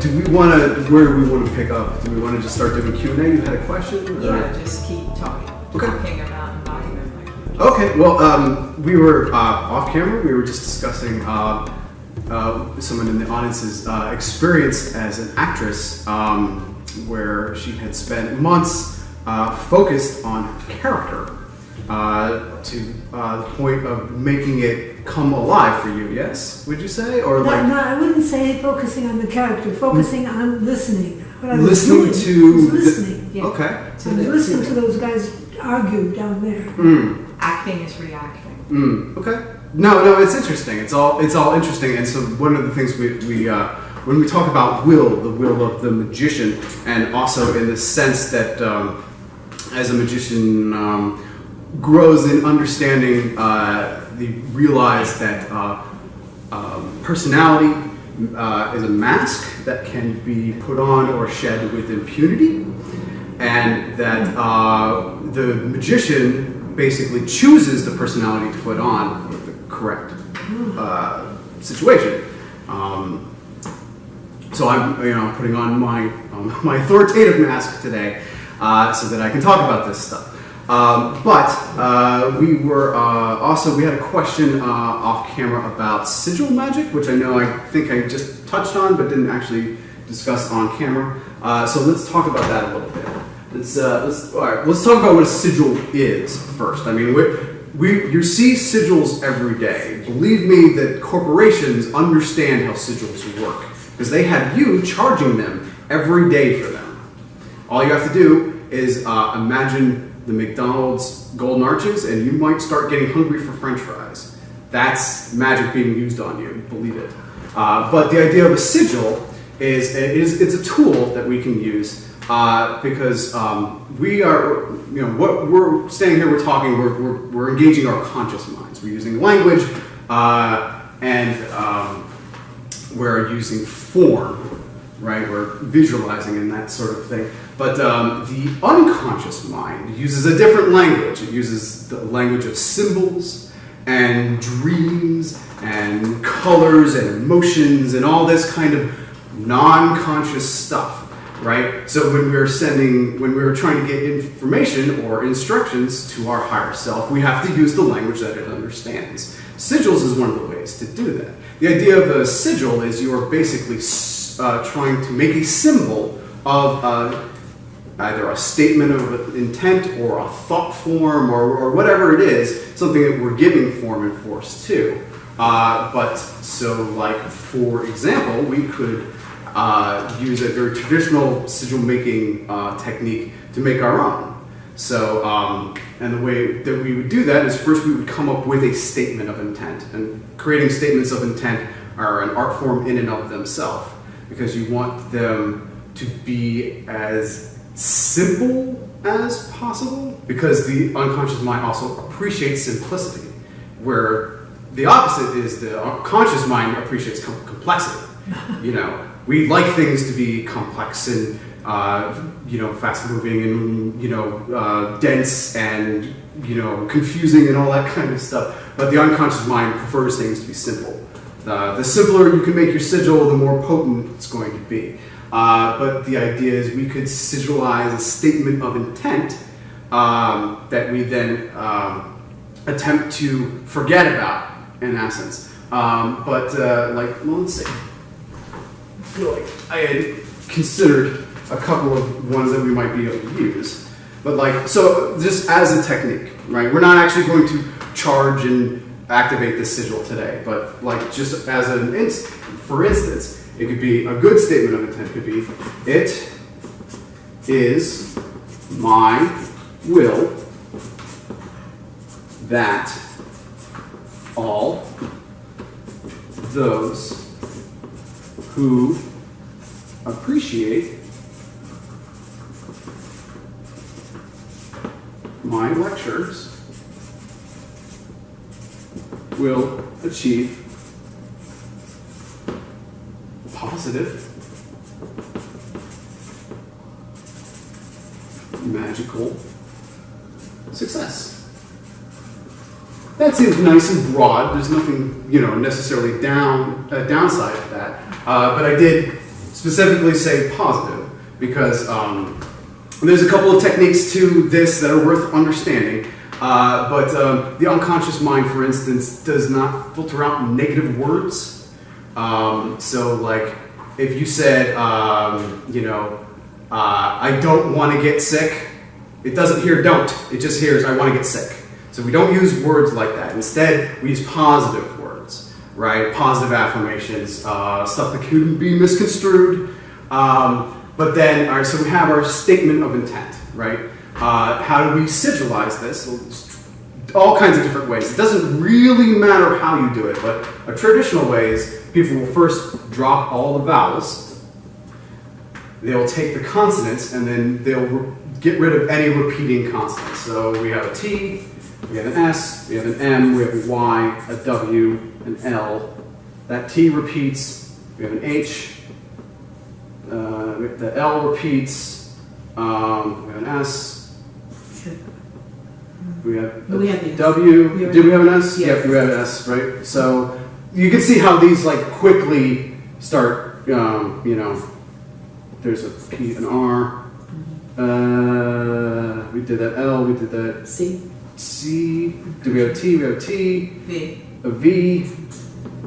where do we want to pick up? Do we want to just start doing Q&A? You had a question? Yeah, just keep talking about embodiment. Okay, well, we were off camera. We were just discussing someone in the audience's experience as an actress, where she had spent months focused on character to the point of making it come alive for you. Yes, would you say, or no, like? No, I wouldn't say focusing on the character. Focusing on listening. What I was listening doing to was listening. Yeah. Okay. I was listening to those guys argue down there. Acting is reacting. Okay. No, it's interesting. It's all interesting. And so one of the things we when we talk about the will of the magician, and also in the sense that as a magician grows in understanding, they realize that personality is a mask that can be put on or shed with impunity, and that the magician basically chooses the personality to put on for the correct situation. So I'm, putting on my authoritative mask today so that I can talk about this stuff. But we were we had a question off camera about sigil magic, which I think I just touched on, but didn't actually discuss on camera. So let's talk about that a little bit. Let's talk about what a sigil is first. I mean, you see sigils every day. Believe me that corporations understand how sigils work, because they have you charging them every day for them. All you have to do is imagine the McDonald's golden arches, and you might start getting hungry for French fries. That's magic being used on you, believe it. But the idea of a sigil is it's a tool that we can use because we are, what we're staying here, we're talking, we're engaging our conscious minds. We're using language and we're using form, right? We're visualizing and that sort of thing. But the unconscious mind uses a different language. It uses the language of symbols and dreams and colors and emotions and all this kind of non-conscious stuff, right? So when we were trying to get information or instructions to our higher self, we have to use the language that it understands. Sigils is one of the ways to do that. The idea of a sigil is you are basically trying to make a symbol of either a statement of intent or a thought form or whatever it is, something that we're giving form and force to. But so, like, for example, we could use a very traditional sigil making technique to make our own. So, and the way that we would do that is first we would come up with a statement of intent. And creating statements of intent are an art form in and of themselves, because you want them to be as simple as possible, because the unconscious mind also appreciates simplicity, where the opposite is the conscious mind appreciates complexity. We like things to be complex and fast moving and dense and confusing and all that kind of stuff. But the unconscious mind prefers things to be simple. The simpler you can make your sigil, the more potent it's going to be. But the idea is we could sigilize a statement of intent that we then attempt to forget about, in essence. Let's see. I feel like I had considered a couple of ones that we might be able to use. But so just as a technique, right? We're not actually going to charge and activate the sigil today, but just as for instance, it could be a good statement of intent. It could be, it is my will that all those who appreciate my lectures will achieve positive, magical success. That seems nice and broad. There's nothing, necessarily downside to that. But I did specifically say positive because there's a couple of techniques to this that are worth understanding. But the unconscious mind, for instance, does not filter out negative words. So, like, if you said, I don't want to get sick, it doesn't hear don't. It just hears, I want to get sick. So we don't use words like that. Instead, we use positive words, right? Positive affirmations, stuff that can be misconstrued. But then, all right, so we have our statement of intent, right? How do we sigilize this? Well, all kinds of different ways. It doesn't really matter how you do it, but a traditional way is people will first drop all the vowels. They'll take the consonants, and then they'll get rid of any repeating consonants. So we have a T, we have an S, we have an M, we have a Y, a W, an L. That T repeats, we have an H, the L repeats, we have an S, we have a W. Did we have an S? Yes. Yep, we have an S, right? So you can see how these like quickly start, there's a P, an R. We did that L, we did that C. Do we have a T? We have a T. V. A V.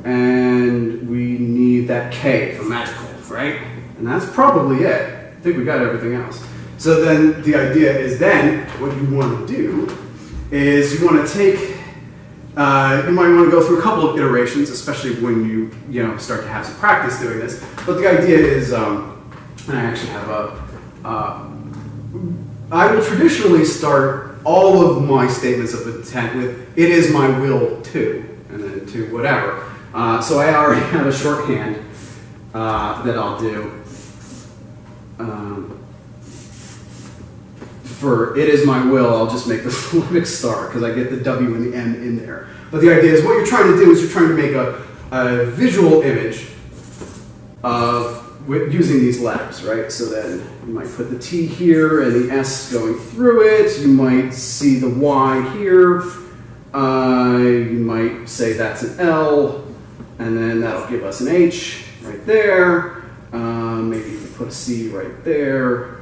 And we need that K for magical, right? And that's probably it. I think we got everything else. So then the idea is then what you want to do is you want to take, you might want to go through a couple of iterations, especially when you start to have some practice doing this. But the idea is, and I actually have I will traditionally start all of my statements of intent with, it is my will to, and then to whatever. So I already have a shorthand that I'll do. For it is my will, I'll just make the syllabic star because I get the W and the M in there. But the idea is what you're trying to do is you're trying to make a visual image of using these letters, right? So then you might put the T here and the S going through it. You might see the Y here. You might say that's an L, and then that'll give us an H right there. Maybe you can put a C right there.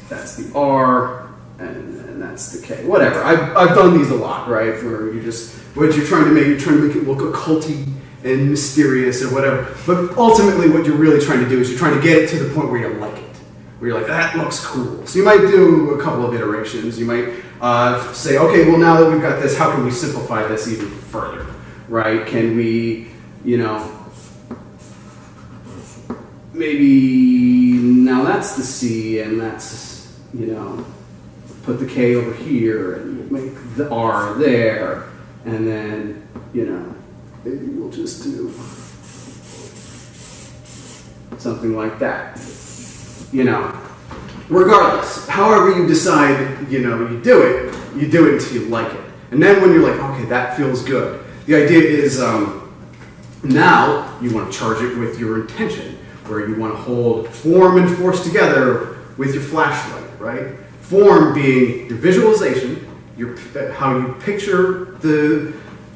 That's the R, and that's the K. Whatever. I've done these a lot, right? Where what you're trying to make it look occulty and mysterious or whatever. But ultimately what you're really trying to do is you're trying to get it to the point where you like it. Where you're like, that looks cool. So you might do a couple of iterations. You might say, okay, well now that we've got this, how can we simplify this even further, right? Can we, maybe now that's the C and that's, put the K over here and make the R there. And then, maybe we'll just do something like that. Regardless, however you decide, you do it until you like it. And then when you're like, okay, that feels good. The idea is now you want to charge it with your intention, where you want to hold form and force together with your flashlight, right? Form being your visualization, how you picture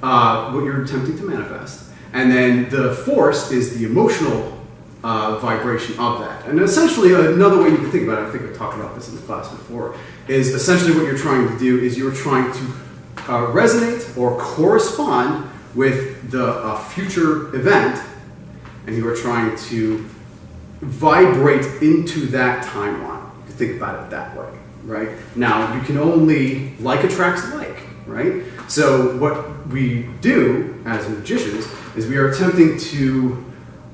what you're attempting to manifest. And then the force is the emotional vibration of that. And essentially, another way you can think about it, I think I've talked about this in the class before, is essentially what you're trying to do is you're trying to resonate or correspond with the future event, and you are trying to vibrate into that timeline. You can think about it that way, right? Now, you can only like attracts like, right? So what we do as magicians is we are attempting to,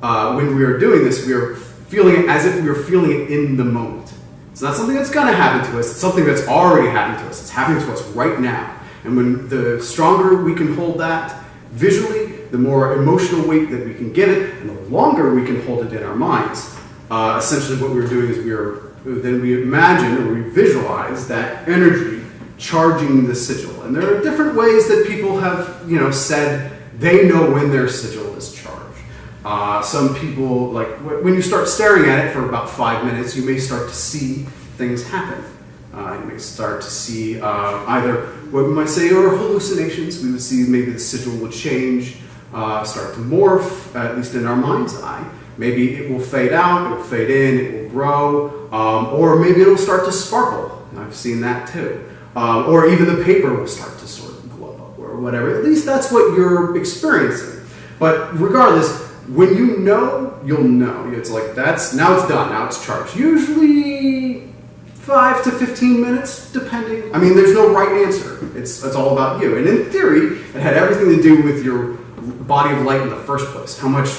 when we are doing this, we are feeling it as if we are feeling it in the moment. It's not something that's going to happen to us. It's something that's already happened to us. It's happening to us right now. And when the stronger we can hold that visually, the more emotional weight that we can give it, and the longer we can hold it in our minds, essentially what we're doing is we imagine or we visualize that energy charging the sigil. And there are different ways that people have, said they know when their sigil is charged. Some people, like when you start staring at it for about 5 minutes, you may start to see things happen. You may start to see either what we might say are hallucinations. We would see maybe the sigil would change, start to morph, at least in our mind's eye. Maybe it will fade out, it will fade in, it will grow, or maybe it will start to sparkle. I've seen that too. Or even the paper will start to sort of glow or whatever. At least that's what you're experiencing. But regardless, when you know, you'll know. It's like now it's done, now it's charged. Usually 5 to 15 minutes, depending. I mean, there's no right answer. It's all about you. And in theory, it had everything to do with your body of light in the first place. How much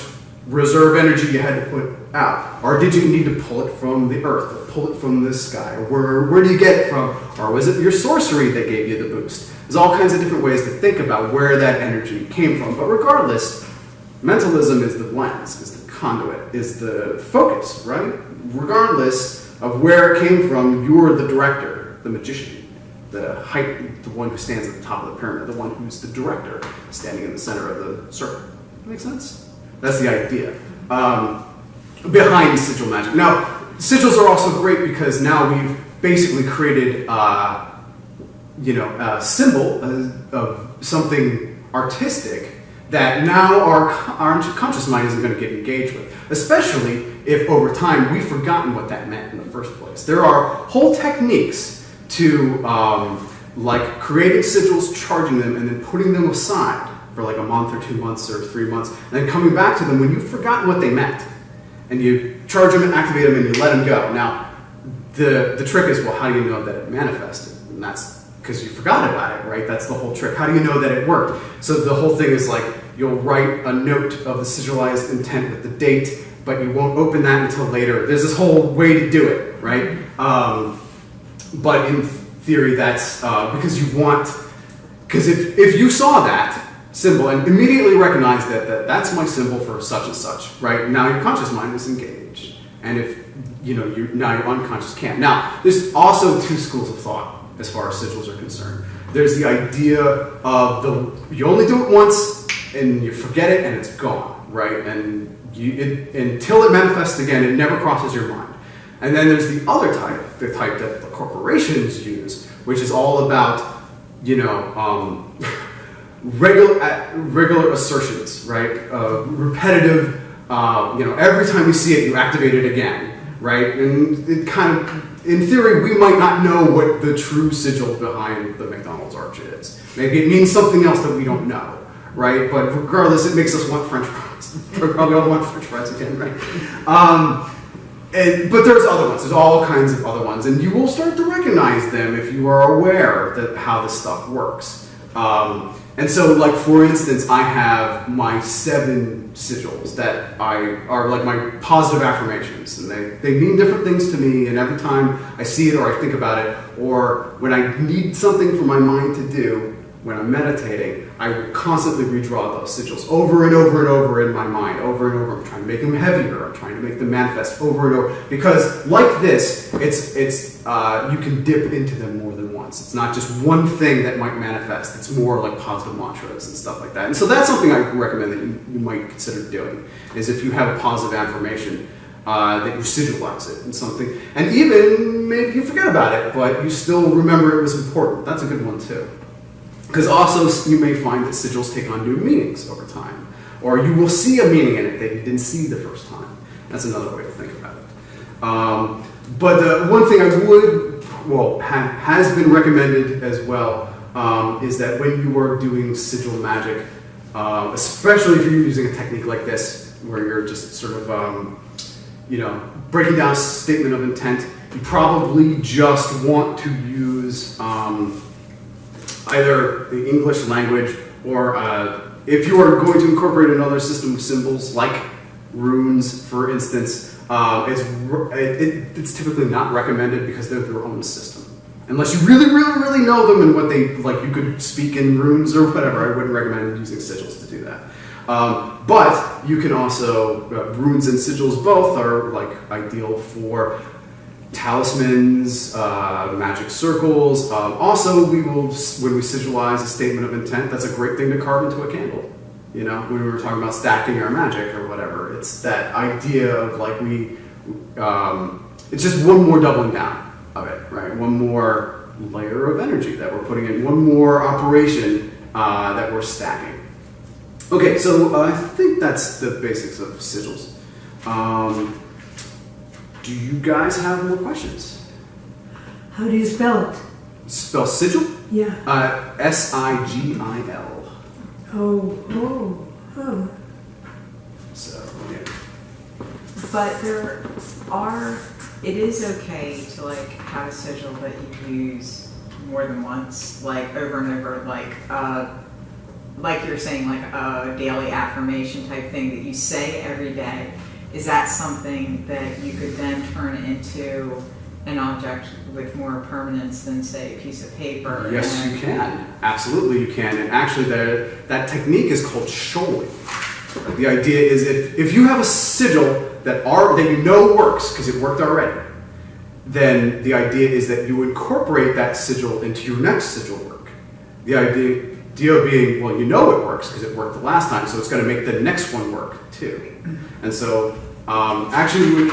reserve energy you had to put out. Or did you need to pull it from the earth, or pull it from the sky? Or where do you get it from? Or was it your sorcery that gave you the boost? There's all kinds of different ways to think about where that energy came from. But regardless, mentalism is the lens, is the conduit, is the focus, right? Regardless of where it came from, you're the director, the magician, the one who stands at the top of the pyramid, the one who's the director, standing in the center of the circle. Make sense? That's the idea behind sigil magic. Now, sigils are also great because now we've basically created, a symbol of something artistic that now our conscious mind isn't going to get engaged with, especially if over time we've forgotten what that meant in the first place. There are whole techniques to like creating sigils, charging them, and then putting them aside for like a month or 2 months or 3 months, and then coming back to them when you've forgotten what they meant. And you charge them and activate them and you let them go. Now, the trick is, well, how do you know that it manifested? And that's because you forgot about it, right? That's the whole trick. How do you know that it worked? So the whole thing is like, you'll write a note of the sigilized intent with the date, but you won't open that until later. There's this whole way to do it, right? But in theory, that's because you want, because if you saw that symbol and immediately recognize that that's my symbol for such and such, right? Now your conscious mind is engaged. And if, now your unconscious can't. Now, there's also 2 schools of thought as far as sigils are concerned. There's the idea of you only do it once and you forget it and it's gone, right? And until it manifests again, it never crosses your mind. And then there's the other type, the type that the corporations use, which is all about, regular assertions, right? Repetitive, every time you see it, you activate it again, right? And it kind of, in theory, we might not know what the true sigil behind the McDonald's arch is. Maybe it means something else that we don't know, right? But regardless, it makes us want French fries. We probably all want French fries again, right? But there's other ones. There's all kinds of other ones, and you will start to recognize them if you are aware that how this stuff works. And so, like, for instance, I have my 7 sigils that are like my positive affirmations, and they mean different things to me, and every time I see it or I think about it, or when I need something for my mind to do, when I'm meditating, I constantly redraw those sigils over and over and over in my mind, over and over. I'm trying to make them heavier. I'm trying to make them manifest over and over. Because like this, you can dip into them more than once. It's not just one thing that might manifest. It's more like positive mantras and stuff like that. And so that's something I recommend that you might consider doing, is if you have a positive affirmation, that you sigilize it in something. And even maybe you forget about it, but you still remember it was important. That's a good one too. Because also you may find that sigils take on new meanings over time. Or you will see a meaning in it that you didn't see the first time. That's another way to think about it. But the one thing has been recommended as well, is that when you are doing sigil magic, especially if you're using a technique like this, where you're just sort of, breaking down a statement of intent, you probably just want to use either the English language, or if you are going to incorporate another system of symbols, like runes, for instance, it's typically not recommended because they're their own system. Unless you really, really, really know them and what they, like, you could speak in runes or whatever, I wouldn't recommend using sigils to do that. But you can also, runes and sigils both are like ideal for talismans, magic circles. Also, when we sigilize a statement of intent, that's a great thing to carve into a candle. When we were talking about stacking our magic or whatever, it's that idea of like it's just one more doubling down of it, right? One more layer of energy that we're putting in, one more operation that we're stacking. Okay, so I think that's the basics of sigils. Do you guys have more questions? How do you spell it? Spell sigil? Yeah. Sigil. Oh. So, yeah. But it is okay to like have a sigil that you use more than once, like over and over, like you're saying, like a daily affirmation type thing that you say every day. Is that something that you could then turn into an object with more permanence than, say, a piece of paper? Yes, you can. Absolutely, you can. And actually, that technique is called shoaling. The idea is if you have a sigil that you know works because it worked already, then the idea is that you incorporate that sigil into your next sigil work. The idea being, well, you know it works because it worked the last time, so it's going to make the next one work too. And so, actually,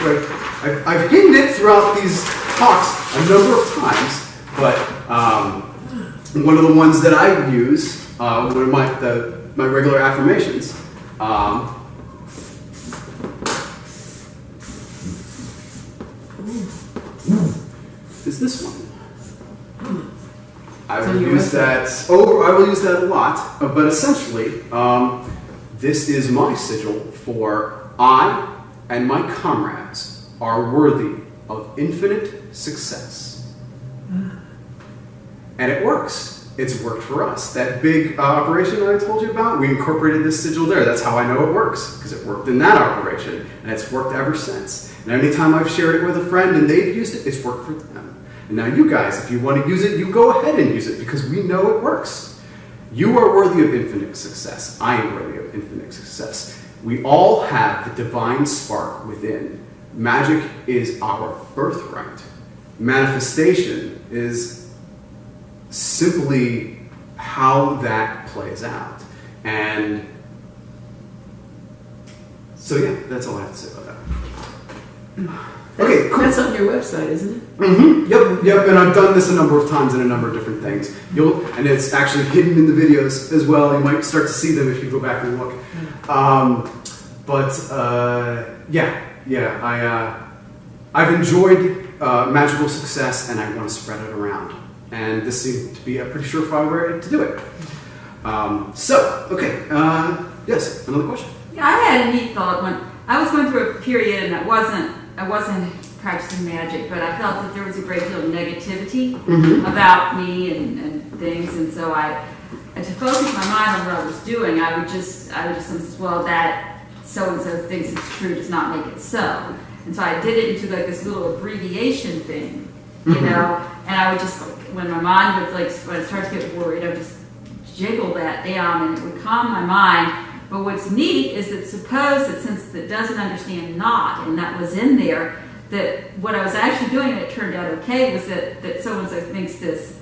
I've hidden it throughout these talks a number of times, but one of the ones that I use, one of my regular affirmations, is this one. I will use that a lot, but essentially, this is my sigil for I and my comrades are worthy of infinite success. And it works. It's worked for us. That big operation that I told you about, we incorporated this sigil there. That's how I know it works, because it worked in that operation, and it's worked ever since. And anytime I've shared it with a friend and they've used it, it's worked for them. And now you guys, if you want to use it, you go ahead and use it, because we know it works. You are worthy of infinite success. I am worthy of infinite success. We all have the divine spark within. Magic is our birthright. Manifestation is simply how that plays out. And so yeah, that's all I have to say about that. Okay, cool. That's on your website, isn't it? Mm-hmm. Yep. And I've done this a number of times in a number of different things. And it's actually hidden in the videos as well. You might start to see them if you go back and look. I've enjoyed magical success, and I want to spread it around. And this seemed to be a pretty surefire way to do it. Yes, another question. Yeah, I had a neat thought when I was going through a period, and I wasn't practicing magic, but I felt that there was a great deal of negativity about me and things, and so to focus my mind on what I was doing, I would just say, well, that so-and-so thinks it's true does not make it so. And so I did it into like this little abbreviation thing, you know, and I would just, when my mind would when it started to get worried, I would just jiggle that down and it would calm my mind. But what's neat is that suppose that since it doesn't understand not, and that was in there, that what I was actually doing, and it turned out okay, was that so-and-so thinks this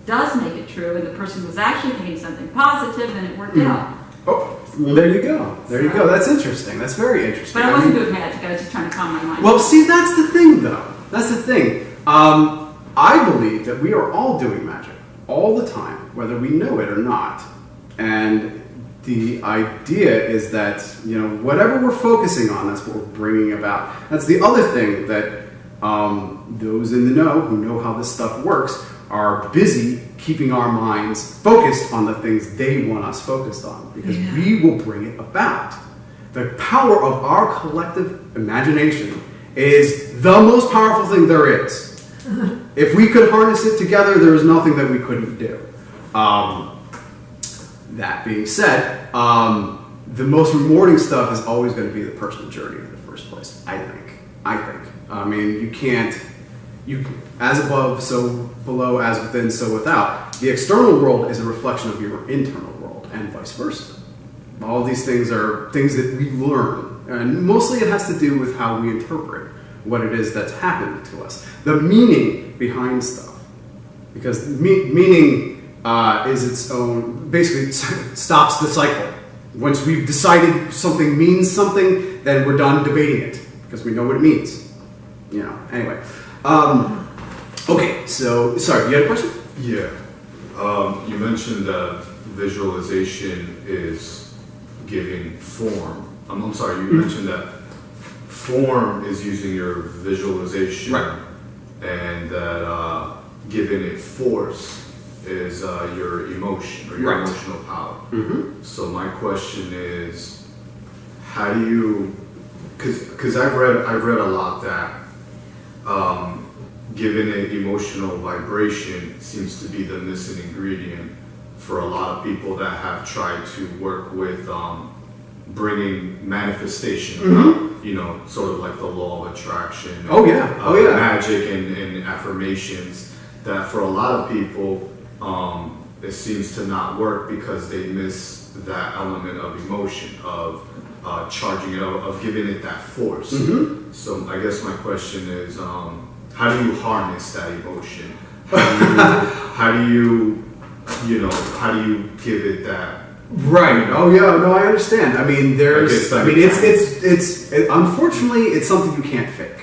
does make it true, and the person was actually thinking something positive, and it worked out. Oh, well, there you go. There you go. That's interesting. That's very interesting. But I wasn't doing magic. I was just trying to calm my mind. Well, see, that's the thing, though. That's the thing. I believe that we are all doing magic all the time, whether we know it or not. And the idea is that, you know, whatever we're focusing on, that's what we're bringing about. That's the other thing that those in the know, who know how this stuff works, are busy keeping our minds focused on the things they want us focused on, because we will bring it about. The power of our collective imagination is the most powerful thing there is. If we could harness it together, there is nothing that we couldn't do. That being said, the most rewarding stuff is always going to be the personal journey in the first place, I think. I mean, you can't, as above, so below, as within, so without. The external world is a reflection of your internal world, and vice versa. All these things are things that we learn, and mostly it has to do with how we interpret what it is that's happened to us. The meaning behind stuff. Because meaning is its own, basically stops the cycle. Once we've decided something means something, then we're done debating it, because we know what it means. You know, anyway. Okay, so, sorry, you had a question? Yeah. You mentioned that visualization is giving form. I'm sorry, you mentioned that form is using your visualization, Right. and that giving it force is your emotion or your Right. emotional power. Mm-hmm. So my question is, how do you? Because I've read a lot that giving it emotional vibration seems to be the missing ingredient for a lot of people that have tried to work with bringing manifestation about, you know, sort of like the law of attraction. Oh, yeah. Oh, yeah. Magic and affirmations. That for a lot of people, it seems to not work because they miss that element of emotion, of charging it, of giving it that force. Mm-hmm. So I guess my question is, how do you harness that emotion? How do you give it that? Right. Oh yeah. No, I understand. I mean, there's. I mean, it's. Unfortunately, it's something you can't fake.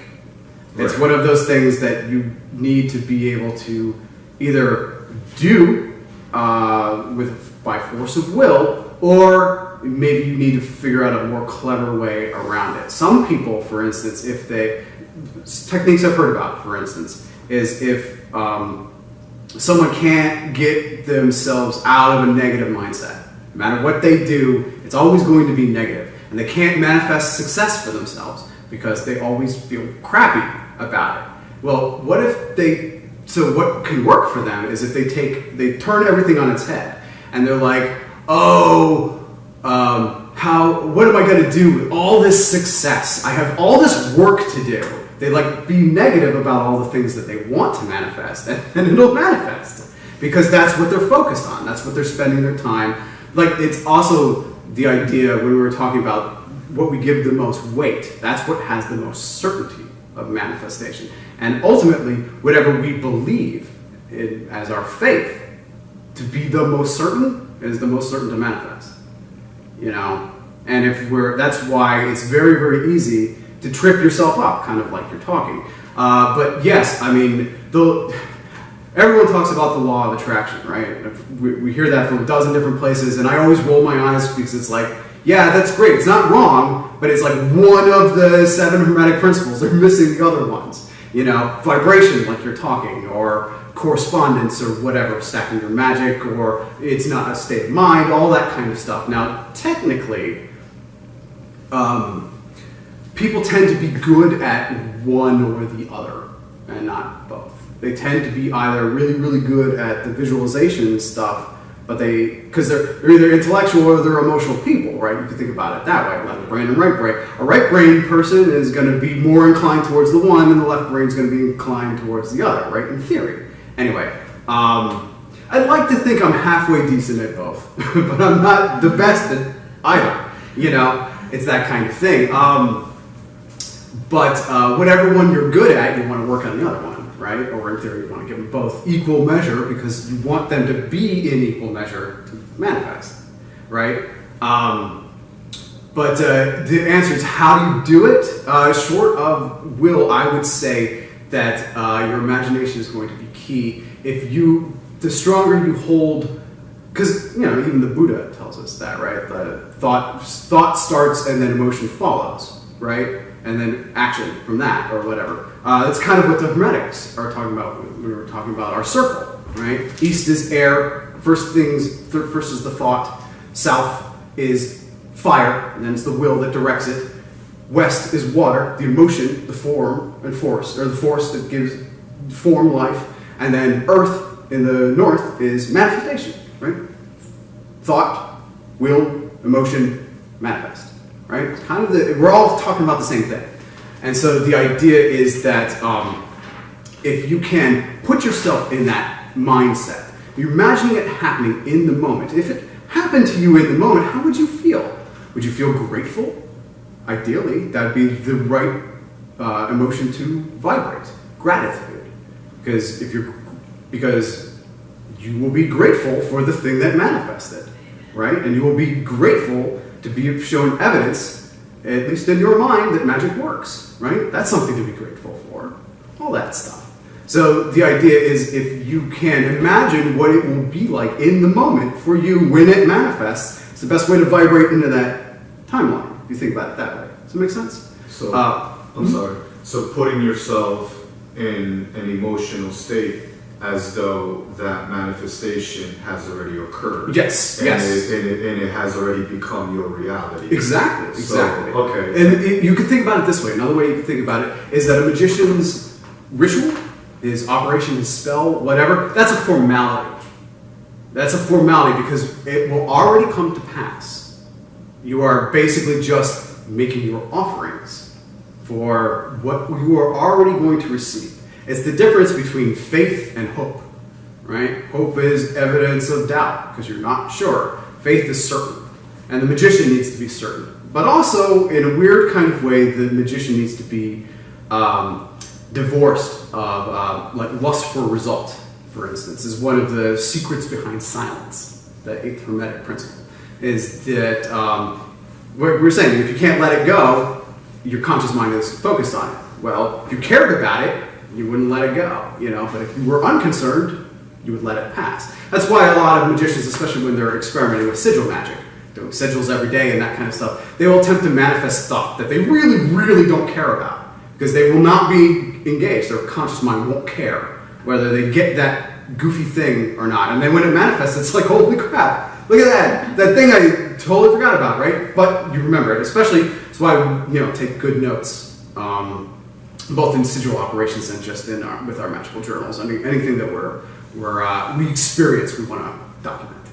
It's Right. one of those things that you need to be able to either do by force of will, or maybe you need to figure out a more clever way around it. Some people, for instance, if they techniques I've heard about, for instance, is if someone can't get themselves out of a negative mindset. No matter what they do, it's always going to be negative. And they can't manifest success for themselves because they always feel crappy about it. Well, what can work for them is if they turn everything on its head. And they're like, what am I going to do with all this success? I have all this work to do. They be negative about all the things that they want to manifest, and it'll manifest because that's what they're focused on. That's what they're spending their time. It's also the idea when we were talking about what we give the most weight. That's what has the most certainty of manifestation. And ultimately, whatever we believe in as our faith to be the most certain is the most certain to manifest. You know, and that's why it's very, very easy to trip yourself up, kind of like you're talking. But yes, I mean, everyone talks about the law of attraction, right? We hear that from a dozen different places, and I always roll my eyes because it's like, yeah, that's great. It's not wrong, but it's like one of the 7 Hermetic Principles. They're missing the other ones. You know, vibration, like you're talking, or correspondence, or whatever, stacking your magic, or it's not a state of mind, all that kind of stuff. Now, technically, people tend to be good at one or the other, and not both. They tend to be either really, really good at the visualization stuff, but because they're either intellectual or they're emotional people, right? You can think about it that way, left brain and right brain. A right brain person is going to be more inclined towards the one, and the left brain is going to be inclined towards the other, right? In theory. Anyway, I'd like to think I'm halfway decent at both, but I'm not the best at either. You know, it's that kind of thing. But whatever one you're good at, you want to work on the other one, right? Or in theory, you want to give them both equal measure because you want them to be in equal measure to manifest, right? But the answer is how do you do it? Short of will, I would say that your imagination is going to be key. The stronger you hold, because even the Buddha tells us that, right? The thought starts and then emotion follows, right? And then action from that, or whatever. That's kind of what the Hermetics are talking about when we were talking about our circle, right? East is air, first is the thought, south is fire, and then it's the will that directs it. West is water, the emotion, the form and force, or the force that gives form life. And then earth in the north is manifestation, right? Thought, will, emotion, manifest. Right? It's kind of we're all talking about the same thing. And so the idea is that if you can put yourself in that mindset, you're imagining it happening in the moment. If it happened to you in the moment, how would you feel? Would you feel grateful? Ideally, that would be the right emotion to vibrate. Gratitude. Because you will be grateful for the thing that manifested. Right? And you will be grateful to be shown evidence, at least in your mind, that magic works, right? That's something to be grateful for. All that stuff. So the idea is if you can imagine what it will be like in the moment for you when it manifests, it's the best way to vibrate into that timeline, if you think about it that way. Does that make sense? So I'm sorry. So putting yourself in an emotional state as though that manifestation has already occurred. Yes, and yes. It has already become your reality. Exactly, exactly. So, okay. And you can think about it this way. Another way you can think about it is that a magician's ritual, his operation, his spell, whatever, that's a formality. That's a formality because it will already come to pass. You are basically just making your offerings for what you are already going to receive. It's the difference between faith and hope, right? Hope is evidence of doubt because you're not sure. Faith is certain. And the magician needs to be certain. But also, in a weird kind of way, the magician needs to be divorced of like lust for result, for instance, is one of the secrets behind silence, the 8th Hermetic Principle, is that what we're saying, if you can't let it go, your conscious mind is focused on it. Well, if you cared about it, you wouldn't let it go, but if you were unconcerned, you would let it pass. That's why a lot of magicians, especially when they're experimenting with sigil magic, doing sigils every day and that kind of stuff, they will attempt to manifest stuff that they really, really don't care about because they will not be engaged. Their conscious mind won't care whether they get that goofy thing or not. And then when it manifests, it's like, holy crap, look at that. That thing I totally forgot about, right? But you remember it, especially, that's why we take good notes. Both in sigil operations and just in with our magical journals. I mean, anything that we experience, we want to document,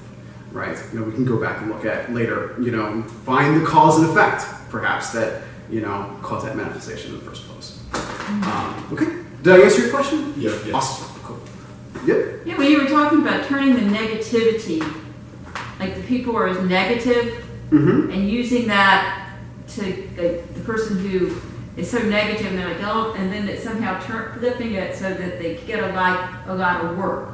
right? We can go back and look at later. Find the cause and effect, perhaps that caused that manifestation in the first place. Okay, did I answer your question? Yeah. Awesome. Cool. Yep. Yeah, when you were talking about turning the negativity, like the people are as negative, and using that to the person who is so negative, and they're like, oh, and then it somehow flipping it so that they get a lot of work.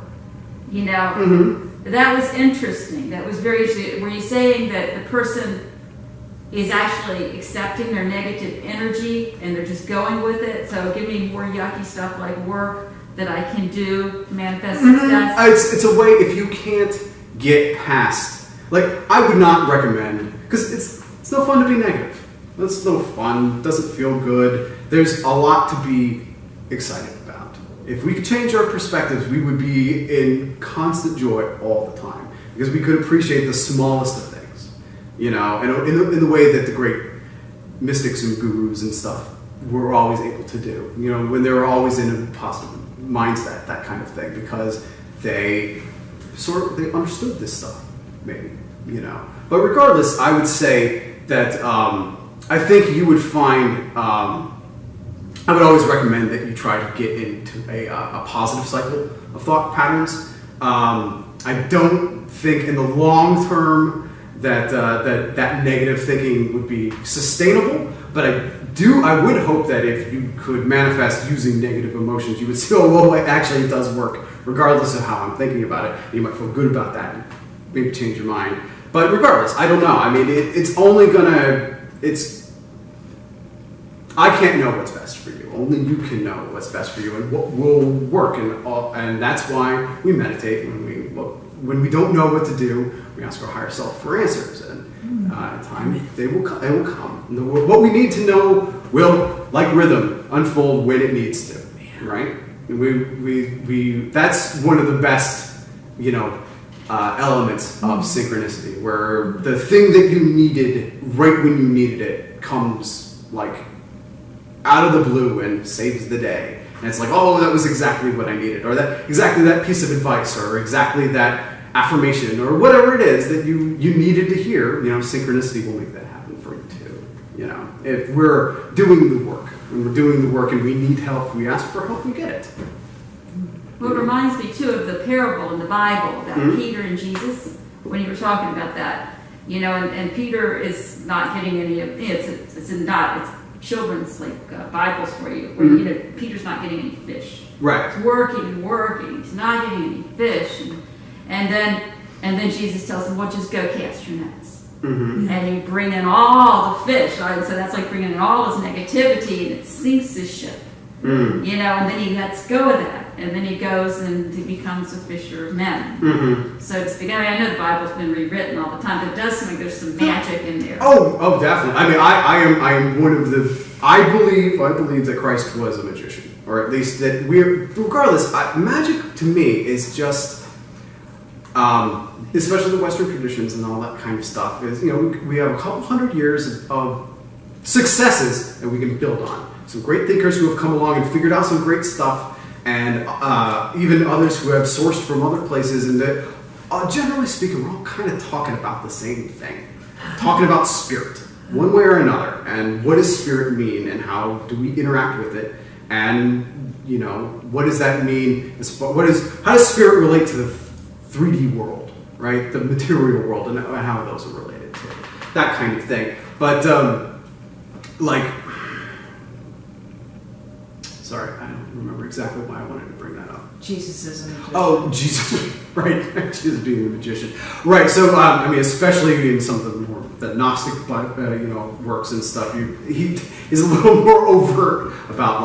That was interesting. That was very interesting. Were you saying that the person is actually accepting their negative energy and they're just going with it? So give me more yucky stuff like work that I can do to manifest success. It's a way, if you can't get past, like, I would not recommend, because it's no fun to be negative. It's no fun, doesn't feel good. There's a lot to be excited about. If we could change our perspectives, we would be in constant joy all the time because we could appreciate the smallest of things, and in the way that the great mystics and gurus and stuff were always able to do, when they were always in a positive mindset, that kind of thing, because they understood this stuff, maybe, But regardless, I would say that I think you would find, I would always recommend that you try to get into a positive cycle of thought patterns. I don't think in the long term that negative thinking would be sustainable, but I would hope that if you could manifest using negative emotions, you would see, it does work, regardless of how I'm thinking about it. You might feel good about that and maybe change your mind. But regardless, I don't know. I mean, I can't know what's best for you. Only you can know what's best for you and what will work. And that's why we meditate. When we don't know what to do, we ask our higher self for answers. And in time, they will come. And what we need to know will, like rhythm, unfold when it needs to. Right? And that's one of the best, elements of synchronicity, where the thing that you needed right when you needed it comes like out of the blue and saves the day. And it's like, oh, that was exactly what I needed, or exactly that piece of advice, or exactly that affirmation, or whatever it is that you needed to hear. Synchronicity will make that happen for you too. If we're doing the work, and we need help, we ask for help, we get it. Well, it reminds me too of the parable in the Bible about Peter and Jesus, when you were talking about that. And Peter is not getting any of it's children's Bibles for you, where Peter's not getting any fish. Right. He's working. He's not getting any fish, and then Jesus tells him, "Well, just go cast your nets." And you bring in all the fish, right? So that's like bringing in all his negativity, and it sinks his ship. And then he lets go of that, and then he goes and he becomes a fisher of men. So to speak. I know the Bible's been rewritten all the time, but it does seem like there's some magic in there. Oh, definitely. I mean, I am one of the I believe that Christ was a magician, or at least that regardless, magic to me is just, especially the Western traditions and all that kind of stuff. Is we have a couple hundred years of successes that we can build on. Some great thinkers who have come along and figured out some great stuff, and even others who have sourced from other places. And that, generally speaking, we're all kind of talking about the same thing, talking about spirit. One way or another, and what does spirit mean, and how do we interact with it, and what does that mean? How does spirit relate to the 3D world, right? The material world, and how those are related to it, that kind of thing. But sorry, I don't remember exactly why I wanted to bring that up. Jesus is a magician. Oh, Jesus, right. Jesus being a magician. Right, so, especially in some of the Gnostic, works and stuff, he is a little more overt about,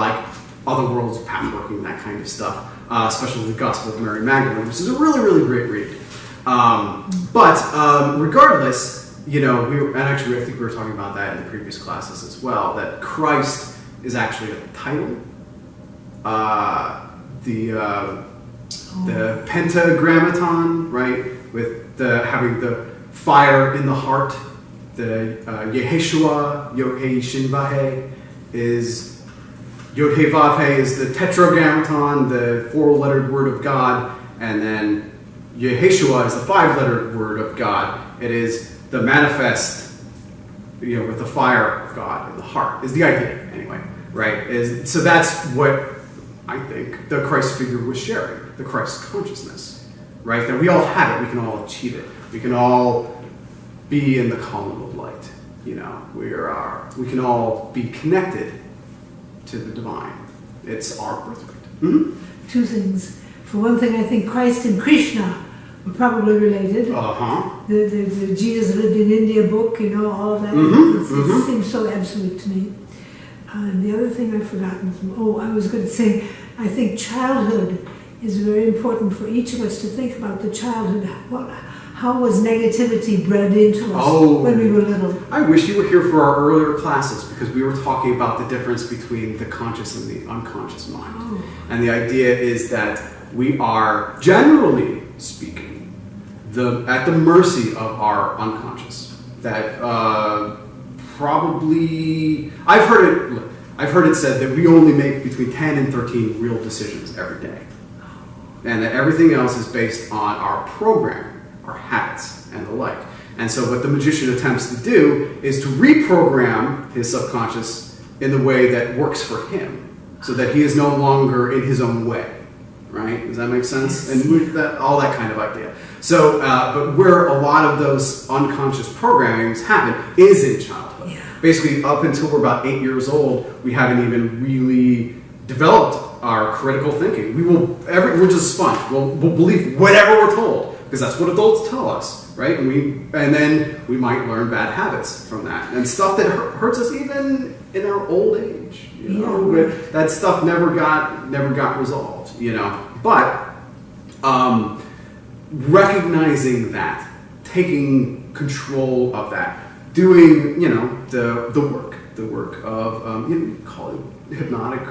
other worlds, pathworking, that kind of stuff, especially the Gospel of Mary Magdalene, which is a really, really great read. But regardless, and actually I think we were talking about that in the previous classes as well, that Christ is actually a title. The Pentagrammaton, right, with having the fire in the heart. The Yeshua, Yod-Heh Shin-Vah-Heh, is Yod-Heh Vav-Heh is the Tetragrammaton, the 4-lettered word of God, and then Yeshua is the 5-lettered word of God. It is the manifest, with the fire of God in the heart, is the idea, anyway, right? So that's what I think the Christ figure was sharing, the Christ consciousness, right? That we all have it, we can all achieve it, we can all be in the column of light, we can all be connected to the divine. It's our birthright. Mm-hmm. Two things. For one thing, I think Christ and Krishna were probably related. The Jesus Lived in India book, all of that. It seems so absolute to me. And the other thing I've forgotten, I was going to say, I think childhood is very important for each of us to think about the childhood. How was negativity bred into us when we were little? I wish you were here for our earlier classes, because we were talking about the difference between the conscious and the unconscious mind. And the idea is that we are, generally speaking, at the mercy of our unconscious. That probably, I've heard it said that we only make between 10 and 13 real decisions every day. And that everything else is based on our programming, our habits, and the like. And so what the magician attempts to do is to reprogram his subconscious in the way that works for him, so that he is no longer in his own way. Right? Does that make sense? And all that kind of idea. So, but where a lot of those unconscious programmings happen is in childhood. Yeah. Basically, up until we're about 8 years old, we haven't even really developed our critical thinking. We're just a sponge. We'll believe whatever we're told, because that's what adults tell us, right? And then we might learn bad habits from that, and stuff that hurts us even in our old age. That stuff never got resolved. But recognizing that, taking control of that, doing the work of you call it hypnotic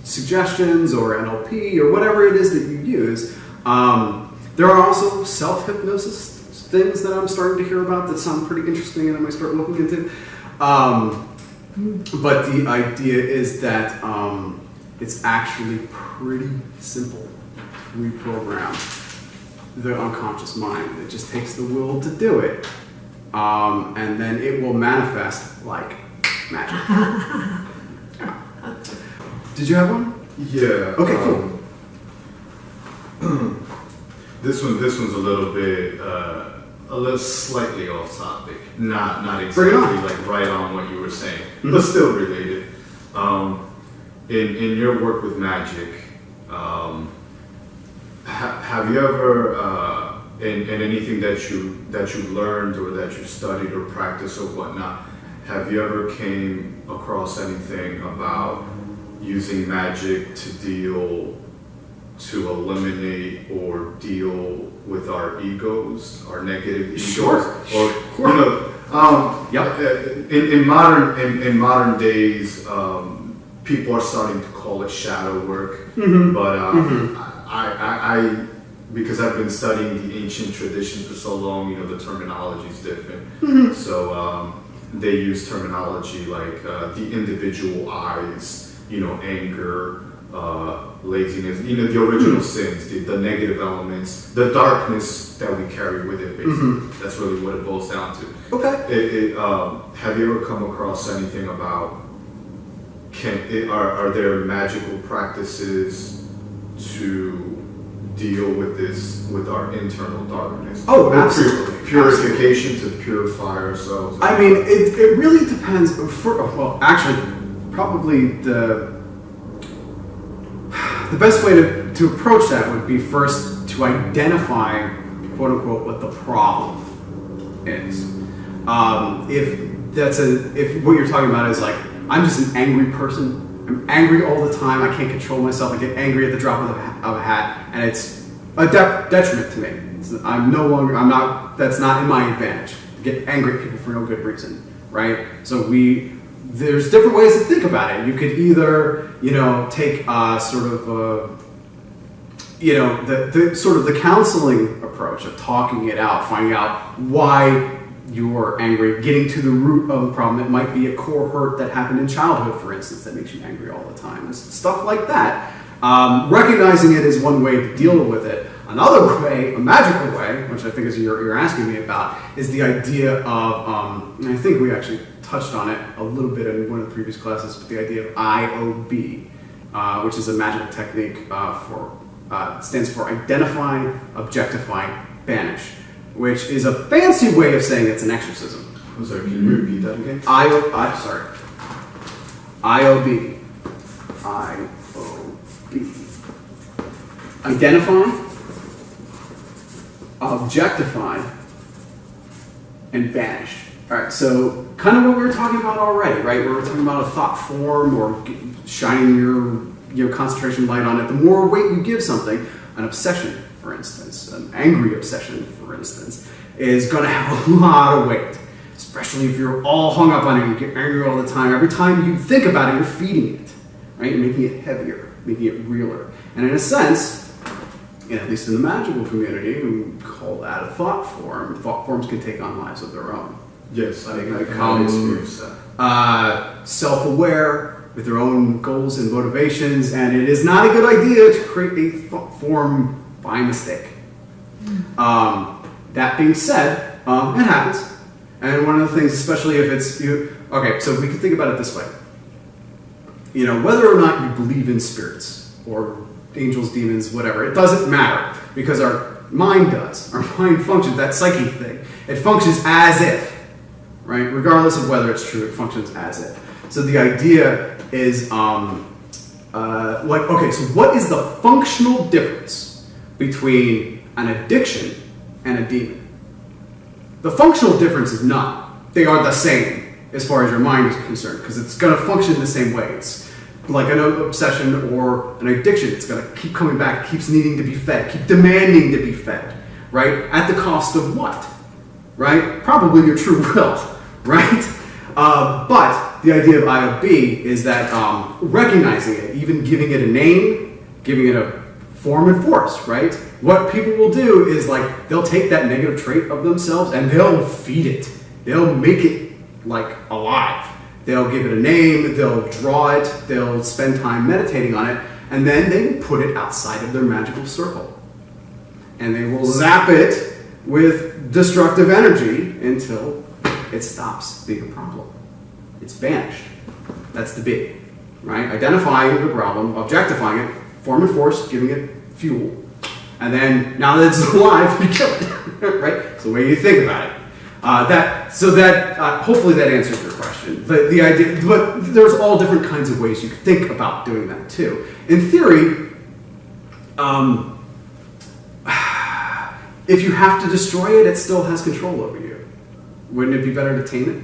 suggestions or NLP or whatever it is that you use. There are also self-hypnosis things that I'm starting to hear about that sound pretty interesting, and I might start looking into. But the idea is that it's actually pretty simple to reprogram the unconscious mind. It just takes the will to do it, and then it will manifest like magic. Did you have one? Yeah. Okay, cool. This one's a little slightly off topic. Not exactly like right on what you were saying, but still related. In your work with magic, have you ever in anything that you've learned or that you've studied or practiced or whatnot, have you ever came across anything about using magic to eliminate or deal with our egos, our negative egos? Sure. Or In modern days, people are starting to call it shadow work, but I because I've been studying the ancient traditions for so long, you know, the terminology is different. So they use terminology like the individual eyes, you know, anger, laziness, you know, the original sins, the negative elements, the darkness that we carry with it, basically. That's really what it boils down to. Okay. Have you ever come across anything about, are there magical practices to deal with this, with our internal darkness? Oh, absolutely. Purification to purify ourselves. I mean, it really depends. Well, actually, probably the best way to approach that would be first to identify, quote unquote, what the problem is. If what you're talking about is like, I'm just an angry person. I'm angry all the time. I can't control myself. I get angry at the drop of a hat, and it's a detriment to me. That's not in my advantage. I get angry at people for no good reason, right? So there's different ways to think about it. You could either, you know, take sort of, you know, the counseling approach of talking it out, finding out why you're angry, getting to the root of the problem. It might be a core hurt that happened in childhood, for instance, that makes you angry all the time. Stuff like that. Recognizing it is one way to deal with it. Another way, a magical way, which I think is you're asking me about, is the idea of, and I think we actually touched on it a little bit in one of the previous classes, but the idea of I.O.B, which is a magical technique stands for Identify, Objectify, Banish, which is a fancy way of saying it's an exorcism. I'm sorry, can you repeat that again? I.O.B. Identify, objectify, and banish. All right, so kind of what we were talking about already, right? We were talking about a thought form or shining your concentration light on it. The more weight you give something, an obsession, for instance, an angry obsession, for instance, is going to have a lot of weight, especially if you're all hung up on it, you get angry all the time. Every time you think about it, you're feeding it, right? You're making it heavier, making it realer. And in a sense, at least in the magical community, we call that a thought form. Thought forms can take on lives of their own. Yes, They can become self-aware with their own goals and motivations, and it is not a good idea to create a thought form by mistake. That being said, it happens. And one of the things, especially if it's okay, so we can think about it this way. You know, whether or not you believe in spirits or angels, demons, whatever, it doesn't matter, because our mind does. Our mind functions, that psychic thing. It functions as if, right? Regardless of whether it's true, it functions as if. So the idea is, okay, so what is the functional difference between an addiction and a demon? The functional difference is none. They are the same as far as your mind is concerned, because it's going to function the same way. It's like an obsession or an addiction. It's going to keep coming back, keeps needing to be fed, keep demanding to be fed, right? At the cost of what? Right? Probably your true will, right? But the idea of I.O.B is that recognizing it, even giving it a name, giving it a form and force, right? What people will do is like, they'll take that negative trait of themselves and they'll feed it. They'll make it like alive. They'll give it a name, they'll draw it, they'll spend time meditating on it, and then they put it outside of their magical circle. And they will zap it with destructive energy until it stops being a problem. It's banished. That's the big, right? Identifying the problem, objectifying it, form and force, giving it fuel, and then now that it's alive, you kill it, right? It's the way you think about it. Hopefully that answers your question. But the idea, but there's all different kinds of ways you could think about doing that too. In theory, if you have to destroy it, it still has control over you. Wouldn't it be better to tame it?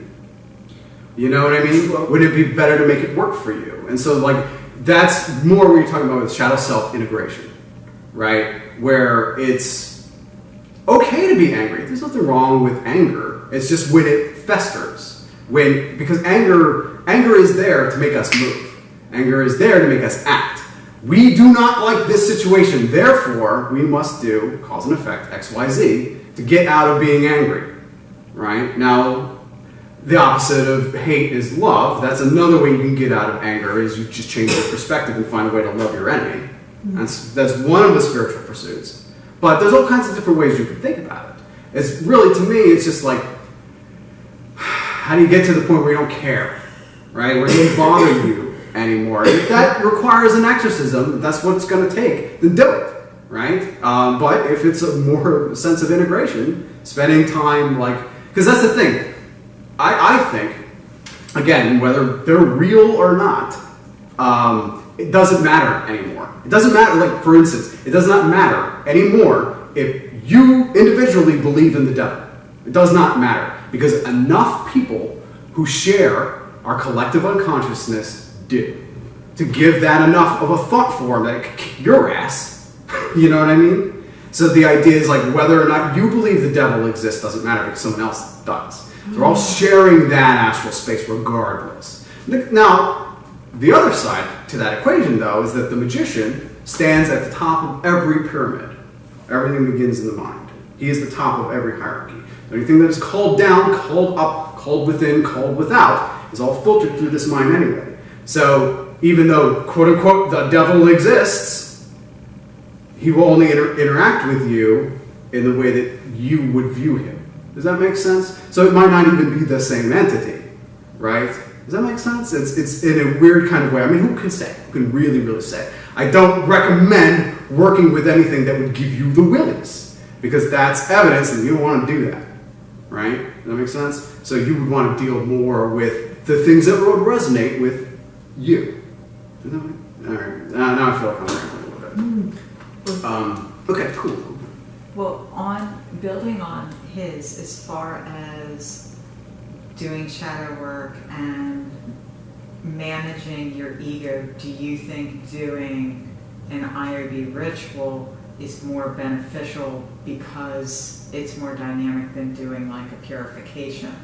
You know what I mean? Wouldn't it be better to make it work for you? And so, like, that's more what you're talking about with shadow self integration, right? Where it's okay to be angry. There's nothing wrong with anger. It's just when it festers. Because anger is there to make us move. Anger is there to make us act. We do not like this situation, therefore we must do cause and effect, X, Y, Z, to get out of being angry. Right? Now, the opposite of hate is love. That's another way you can get out of anger, is you just change your perspective and find a way to love your enemy. That's one of the spiritual pursuits. But there's all kinds of different ways you can think about it. It's really, to me, it's just like, how do you get to the point where you don't care? Right? Where it doesn't bother you anymore. If that requires an exorcism, that's what it's going to take, then do it. Right? But if it's a more sense of integration, spending time because that's the thing. I think, again, whether they're real or not, it doesn't matter anymore. It doesn't matter, for instance, it does not matter anymore if you individually believe in the devil. It does not matter, because enough people who share our collective unconsciousness do. To give that enough of a thought form that it could kick your ass. You know what I mean? So the idea is whether or not you believe the devil exists doesn't matter, because someone else does. So we're all sharing that astral space regardless. Now, the other side to that equation, though, is that the magician stands at the top of every pyramid. Everything begins in the mind. He is the top of every hierarchy. Anything that is called down, called up, called within, called without, is all filtered through this mind anyway. So even though, quote-unquote, the devil exists, he will only interact with you in the way that you would view him. Does that make sense? So it might not even be the same entity, right? Does that make sense? It's in a weird kind of way. I mean, who can say? Who can really, really say? I don't recommend working with anything that would give you the willies, because that's evidence that you don't want to do that, right? Does that make sense? So you would want to deal more with the things that would resonate with you. Does that make, all right. Now I feel like I'm rambling a little bit. Okay, cool. Well, building on his, as far as doing shadow work and managing your ego, do you think doing an I.O.B ritual is more beneficial because it's more dynamic than doing a purification?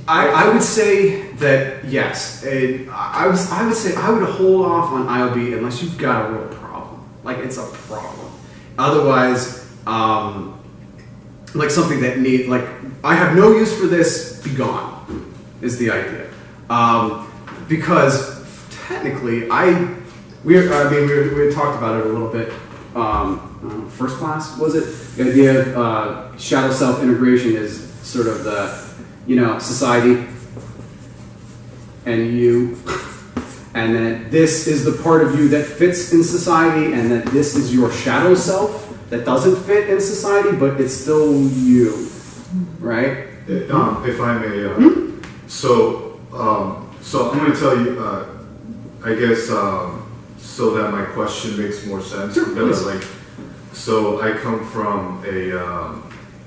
I would say that yes. I would say I would hold off on I.O.B unless you've got a real problem. It's a problem. Otherwise, something that needs, I have no use for this, be gone, is the idea. Because technically, we had talked about it a little bit. First class, was it? The idea of shadow self integration is sort of the, society and you, and that this is the part of you that fits in society, and that this is your shadow self that doesn't fit in society, but it's still you, right? If I may, so I'm going to tell you, I guess, so that my question makes more sense. Sure, so I come from a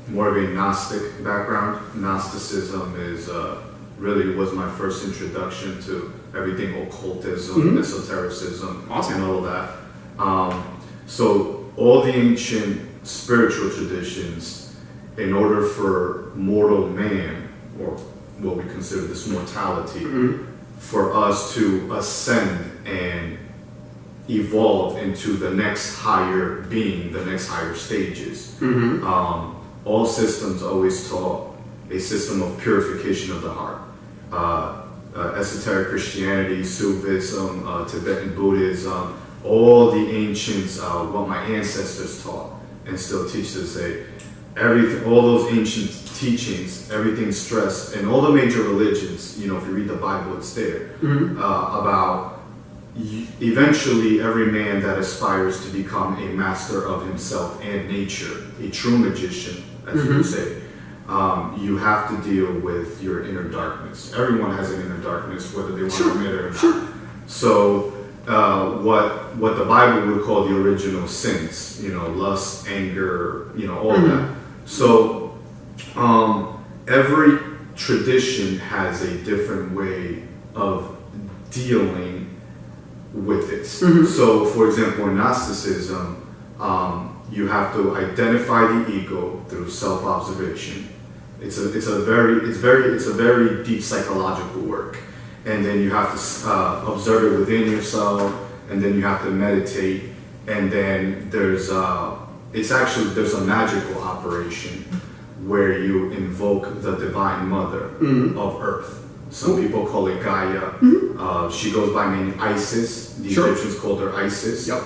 more of a Gnostic background. Gnosticism really was my first introduction to everything occultism, esotericism, and all that. So all the ancient spiritual traditions, in order for mortal man, or what we consider this mortality, for us to ascend and evolve into the next higher being, the next higher stages. All systems always taught a system of purification of the heart. Esoteric Christianity, Sufism, Tibetan Buddhism, all the ancients, what my ancestors taught and still teach to say, everything, all those ancient teachings, everything stressed, and all the major religions, if you read the Bible, it's there, about eventually every man that aspires to become a master of himself and nature, a true magician, as you would say, you have to deal with your inner darkness. Everyone has an inner darkness, whether they want to admit it or not. So what the Bible would call the original sins, lust, anger, all that. So every tradition has a different way of dealing with it. So, for example, in Gnosticism, you have to identify the ego through self-observation, It's a very deep psychological work, and then you have to observe it within yourself, and then you have to meditate, and then there's a magical operation where you invoke the Divine Mother of Earth. Some people call it Gaia. She goes by name Isis. The Egyptians called her Isis. Yep.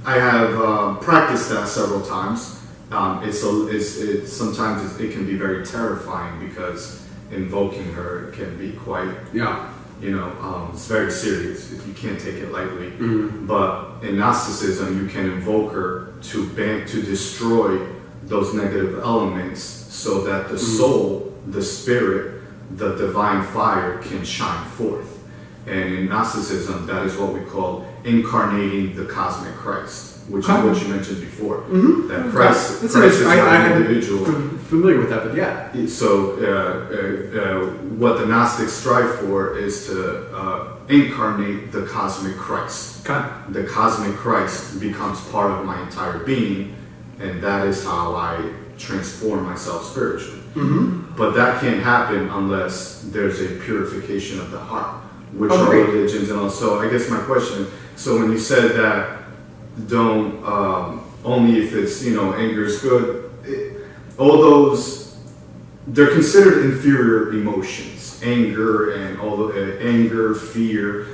I have practiced that several times. Sometimes it can be very terrifying because invoking her can be quite, it's very serious. You can't take it lightly. But in Gnosticism, you can invoke her to destroy those negative elements so that the soul, the spirit, the divine fire can shine forth. And in Gnosticism, that is what we call incarnating the cosmic Christ, which is what you mentioned before. That Christ is an individual. Familiar with that, but yeah. So what the Gnostics strive for is to incarnate the cosmic Christ. The cosmic Christ becomes part of my entire being, and that is how I transform myself spiritually. But that can't happen unless there's a purification of the heart, which are religions and all. So I guess my question, so when you said that don't, only if it's, anger is good, all those, they're considered inferior emotions. Anger and all the anger, fear,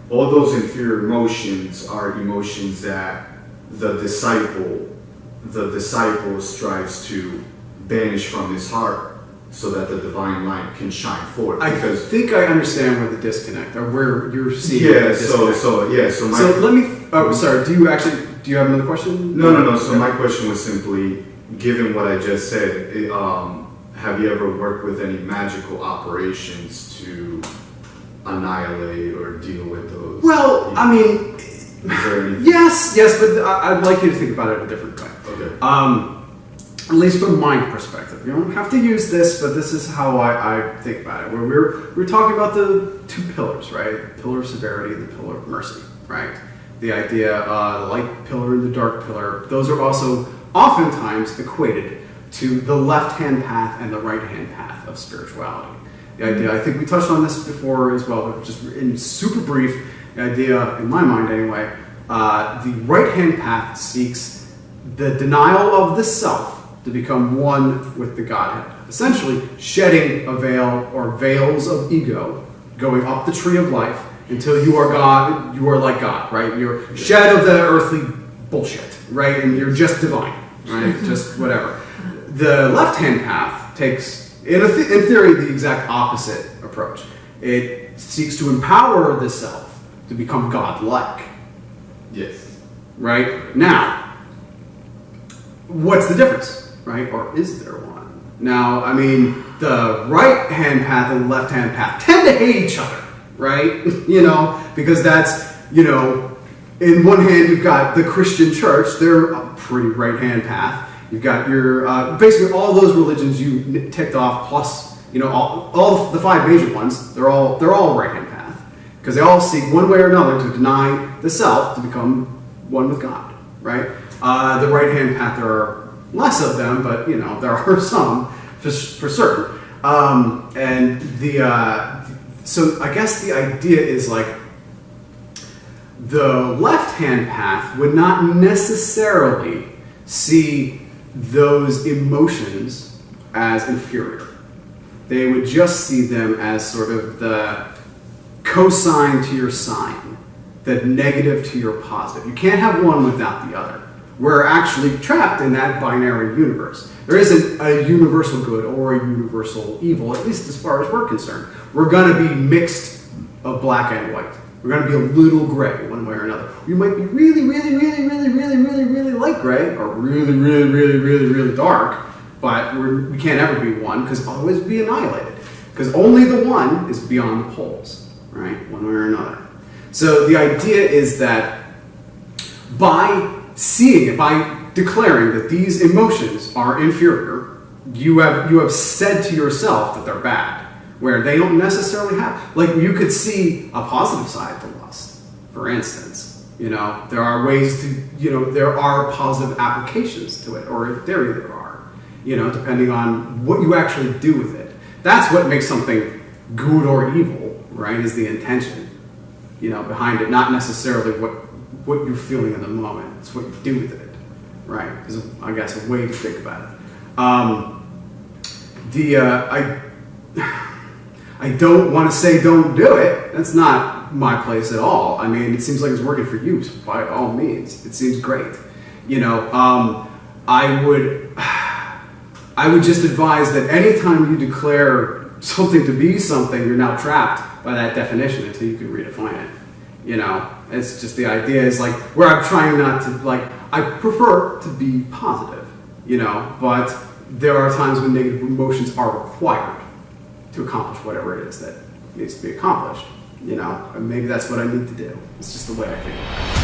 all those inferior emotions are emotions that the disciple strives to banish from his heart so that the divine light can shine forth. I think I understand where the disconnect, or where you're seeing the disconnect. So let me, sorry, do you have another question? No. So my question was simply, given what I just said, have you ever worked with any magical operations to annihilate or deal with those? Well, I mean, yes, but I'd like you to think about it a different way. Okay. At least from my perspective. You don't have to use this, but this is how I think about it. Where we're talking about the two pillars, right? The pillar of severity and the pillar of mercy, right? The idea, the light pillar and the dark pillar, those are also oftentimes equated to the left-hand path and the right-hand path of spirituality. The idea, I think we touched on this before as well, but just in super brief, the idea, in my mind anyway, the right-hand path seeks the denial of the self to become one with the Godhead. Essentially, shedding a veil or veils of ego, going up the tree of life until you are God, you are like God, right? You're shed of the earthly bullshit, right? And you're just divine, right? Just whatever. The left-hand path takes, in theory, the exact opposite approach. It seeks to empower the self to become God-like. Yes. Right? Now, what's the difference? Right? Or is there one? Now, I mean, the right-hand path and the left-hand path tend to hate each other, right? Because that's, in one hand you've got the Christian church, they're a pretty right-hand path. You've got your, basically all those religions you ticked off, plus, all the five major ones, they're all right-hand path. Because they all seek one way or another to deny the self to become one with God, right? The right-hand path, there are less of them, but there are some for certain. So I guess the idea is like the left-hand path would not necessarily see those emotions as inferior. They would just see them as sort of the cosine to your sine, the negative to your positive. You can't have one without the other. We're actually trapped in that binary universe. There isn't a universal good or a universal evil, at least as far as we're concerned. We're going to be mixed of black and white. We're going to be a little gray one way or another. We might be really, really, really, really, really, really, really light gray, or really, really, really, really, really dark, but we can't ever be one, because always be annihilated. Because only the one is beyond the poles, right? One way or another. So the idea is that by seeing it, by declaring that these emotions are inferior, you have said to yourself that they're bad, where they don't necessarily have. Like, you could see a positive side to lust, for instance, You know, there are ways to, you know, there are positive applications to it, or in theory there are, you know, depending on what you actually do with it. That's what makes something good or evil, right, is the intention, you know, behind it, not necessarily what you're feeling in the moment. It's what you do with it, right, is, I guess, a way to think about it. I don't want to say don't do it. That's not my place at all. I mean, it seems like it's working for you, so by all means. It seems great. You know, I would just advise that anytime you declare something to be something, you're now trapped by that definition until you can redefine it. You know, it's just the idea is like where I'm trying not to, like, I prefer to be positive, you know, but there are times when negative emotions are required to accomplish whatever it is that needs to be accomplished, you know, and maybe that's what I need to do. It's just the way I think about it.